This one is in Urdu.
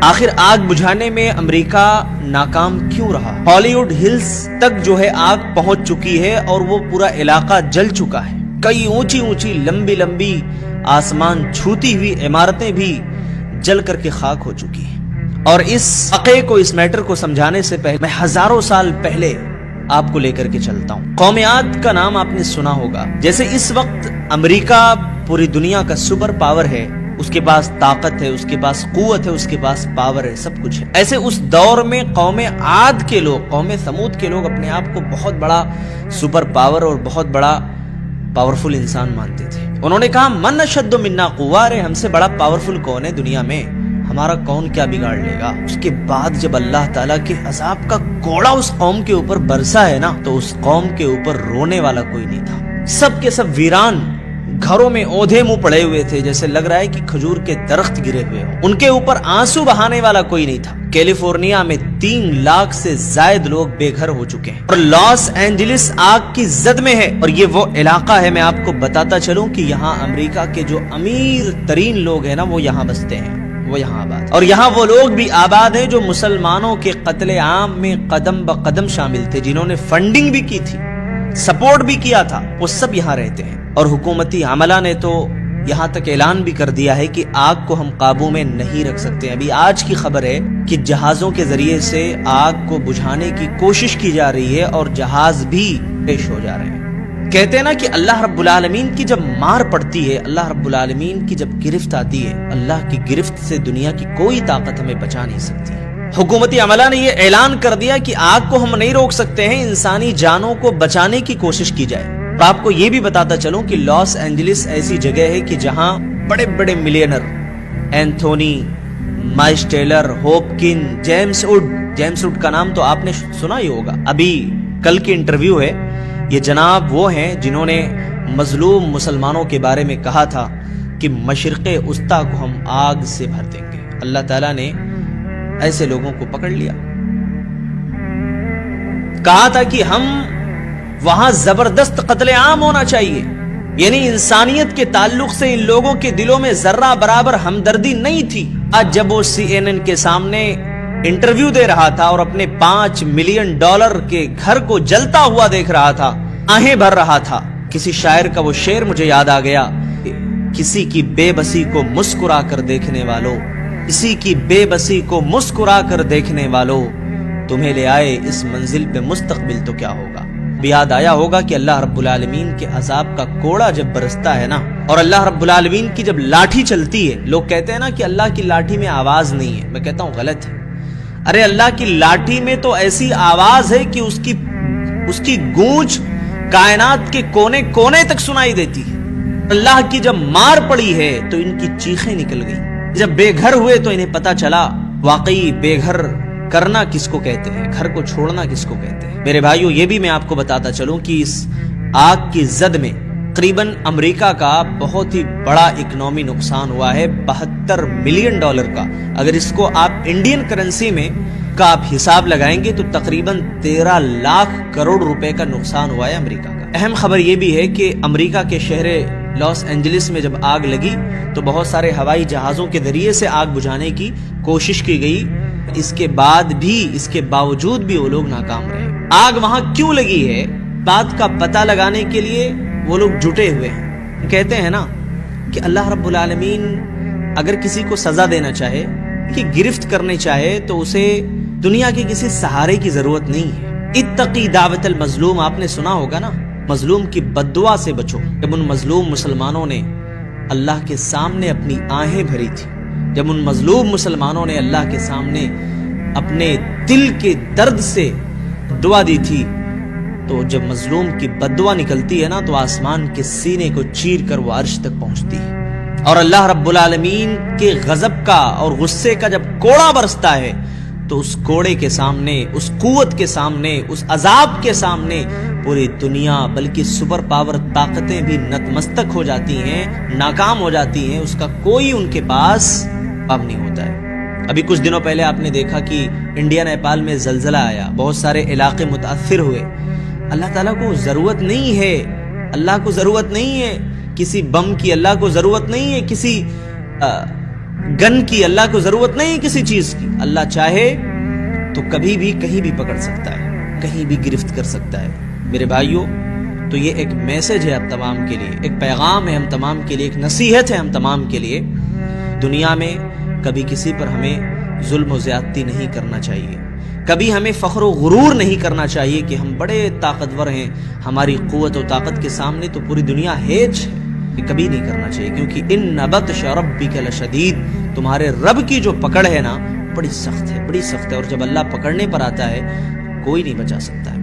آخر آگ بجھانے میں امریکہ ناکام کیوں رہا؟ ہالی ووڈ ہلز تک جو ہے آگ پہنچ چکی ہے اور وہ پورا علاقہ جل چکا ہے. کئی اونچی اونچی لمبی لمبی آسمان چھوتی ہوئی عمارتیں بھی جل کر کے خاک ہو چکی ہیں. اور اس واقعے کو، اس میٹر کو سمجھانے سے پہلے میں ہزاروں سال پہلے آپ کو لے کر کے چلتا ہوں. قوم عاد کا نام آپ نے سنا ہوگا. جیسے اس وقت امریکہ پوری دنیا کا سپر پاور ہے، اس کے پاس طاقت ہے، اس کے پاس قوت ہے، اس کے پاس پاور ہے، سب کچھ ہے. ایسے اس دور میں قوم عاد کے لوگ، قوم سمود کے لوگ اپنے آپ کو بہت بڑا سپر پاور اور بہت بڑا پاورفل انسان مانتے تھے. انہوں نے کہا من اشد منا قوہ، رے ہم سے بڑا پاورفل کون ہے دنیا میں، ہمارا کون کیا بگاڑ لے گا. اس کے بعد جب اللہ تعالیٰ کے عذاب کا کوڑا اس قوم کے اوپر برسا ہے نا، تو اس قوم کے اوپر رونے والا کوئی نہیں تھا. سب کے سب ویران، گھروں میں اودھے منہ پڑے ہوئے تھے، جیسے لگ رہا ہے کہ کھجور کے درخت گرے ہوئے ہوں. ان کے اوپر آنسو بہانے والا کوئی نہیں تھا. کیلیفورنیا میں 3 لاکھ سے زائد لوگ بے گھر ہو چکے ہیں اور لاس اینجلس آگ کی زد میں ہے. اور یہ وہ علاقہ ہے، میں آپ کو بتاتا چلوں کہ یہاں امریکہ کے جو امیر ترین لوگ ہیں نا، وہ یہاں بستے ہیں، وہ یہاں آباد. اور یہاں وہ لوگ بھی آباد ہیں جو مسلمانوں کے قتل عام میں قدم بقدم شامل تھے، جنہوں نے فنڈنگ بھی کی تھی، سپورٹ بھی کیا تھا، وہ سب یہاں رہتے ہیں. اور حکومتی عملہ نے تو یہاں تک اعلان بھی کر دیا ہے کہ آگ کو ہم قابو میں نہیں رکھ سکتے. ابھی آج کی خبر ہے کہ جہازوں کے ذریعے سے آگ کو بجھانے کی کوشش کی جا رہی ہے اور جہاز بھی پیش ہو جا رہے ہیں. کہتے ہیں نا کہ اللہ رب العالمین کی جب مار پڑتی ہے، اللہ رب العالمین کی جب گرفت آتی ہے، اللہ کی گرفت سے دنیا کی کوئی طاقت ہمیں بچا نہیں سکتی. حکومتی عملہ نے یہ اعلان کر دیا کہ آگ کو ہم نہیں روک سکتے ہیں، انسانی جانوں کو بچانے کی کوشش کی جائے. اور آپ کو یہ بھی بتاتا چلوں کہ لاس اینجلس ایسی جگہ ہے کہ جہاں بڑے بڑے millionaire, Anthony, Miles Taylor, Hopkin, James Wood کا نام تو آپ نے سنا ہی ہوگا. ابھی کل کی انٹرویو ہے. یہ جناب وہ ہیں جنہوں نے مظلوم مسلمانوں کے بارے میں کہا تھا کہ مشرق وسطیٰ کو ہم آگ سے بھر دیں گے. اللہ تعالیٰ نے ایسے لوگوں کو پکڑ لیا. کہا تھا کہ ہم وہاں زبردست قتل عام ہونا چاہیے، یعنی انسانیت کے تعلق سے ان لوگوں کے دلوں میں ذرہ برابر ہمدردی نہیں تھی. آج جب وہ CNN کے سامنے انٹرویو دے رہا تھا اور اپنے $5 ملین کے گھر کو جلتا ہوا دیکھ رہا تھا، آہیں بھر رہا تھا. کسی شاعر کا وہ شعر مجھے یاد آ گیا، کسی کی بے بسی کو مسکرا کر دیکھنے والوں، کسی کی بے بسی کو مسکرا کر دیکھنے والوں، تمہیں لے آئے اس منزل پہ مستقبل تو کیا ہوگا. یاد آیا ہوگا کہ اللہ رب العالمین کے عذاب کا کوڑا جب برستا ہے نا، اور اللہ رب العالمین کی جب لاٹھی چلتی ہے، لوگ کہتے ہیں نا کہ اللہ کی لاٹھی میں آواز نہیں ہے. میں کہتا ہوں غلط ہے. ارے اللہ کی لاٹھی میں تو ایسی آواز ہے کہ اس کی گونج کائنات کے کونے کونے تک سنائی دیتی ہے. اللہ کی جب مار پڑی ہے تو ان کی چیخیں نکل گئی. جب بے گھر ہوئے تو انہیں پتا چلا واقعی بے گھر کرنا کس کو کہتے ہیں، گھر کو چھوڑنا کس کو کہتے ہیں. میرے بھائیو، یہ بھی میں آپ کو بتاتا چلوں کہ اس آگ کی زد میں تقریباً امریکہ کا بہت ہی بڑا اکنامی نقصان ہوا ہے، $72 ملین کا. اگر اس کو آپ انڈین کرنسی میں کا آپ حساب لگائیں گے تو تقریباً 13 لاکھ کروڑ روپے کا نقصان ہوا ہے امریکہ کا. اہم خبر یہ بھی ہے کہ امریکہ کے شہر لاس اینجلس میں جب آگ لگی تو بہت سارے ہوائی جہازوں کے ذریعے سے آگ بجھانے کی کوشش کی گئی. اس کے باوجود بھی وہ لوگ ناکام رہے. آگ وہاں کیوں لگی ہے، بات کا پتہ لگانے کے لیے وہ لوگ جٹے ہوئے ہیں. کہتے ہیں نا کہ اللہ رب العالمین اگر کسی کو سزا دینا چاہے، کہ گرفت کرنے چاہے، تو اسے دنیا کے کسی سہارے کی ضرورت نہیں ہے. اتقی دعوت المظلوم، آپ نے سنا ہوگا نا، مظلوم کی بددعا سے بچو. جب ان مظلوم مسلمانوں نے اللہ کے سامنے اپنی آہیں بھری تھی، جب ان مظلوم مسلمانوں نے اللہ کے سامنے اپنے دل کے درد سے دعا دی تھی، تو جب مظلوم کی بددعا نکلتی ہے نا، تو آسمان کے سینے کو چیر کر وہ عرش تک پہنچتی ہے. اور اللہ رب العالمین کے غضب کا اور غصے کا جب کوڑا برستا ہے، تو اس کوڑے کے سامنے، اس قوت کے سامنے، اس عذاب کے سامنے پوری دنیا بلکہ سپر پاور طاقتیں بھی نتمستک ہو جاتی ہیں، ناکام ہو جاتی ہیں. اس کا کوئی ان کے پاس اب نہیں ہوتا ہے. ابھی کچھ دنوں پہلے آپ نے دیکھا کہ انڈیا نیپال میں زلزلہ آیا، بہت سارے علاقے متاثر ہوئے. اللہ تعالیٰ کو ضرورت نہیں ہے، اللہ کو ضرورت نہیں ہے کسی بم کی، اللہ کو ضرورت نہیں ہے کسی گن کی اللہ کو ضرورت نہیں کسی چیز کی. اللہ چاہے تو کبھی بھی کہیں بھی پکڑ سکتا ہے, کہیں بھی گرفت کر سکتا ہے. میرے بھائیوں, تو یہ ایک میسج ہے آپ تمام کے لیے, ایک پیغام ہے ہم تمام کے لیے, ایک نصیحت ہے ہم تمام کے لیے. دنیا میں کبھی کسی پر ہمیں ظلم و زیادتی نہیں کرنا چاہیے, کبھی ہمیں فخر و غرور نہیں کرنا چاہیے کہ ہم بڑے طاقتور ہیں, ہماری قوت و طاقت کے سامنے تو پوری دنیا ہیچ ہے. یہ کبھی نہیں کرنا چاہیے, کیونکہ ان بطش ربک لشدید, تمہارے رب کی جو پکڑ ہے نا بڑی سخت ہے, بڑی سخت ہے. اور جب اللہ پکڑنے پر آتا ہے کوئی نہیں بچا سکتا ہے.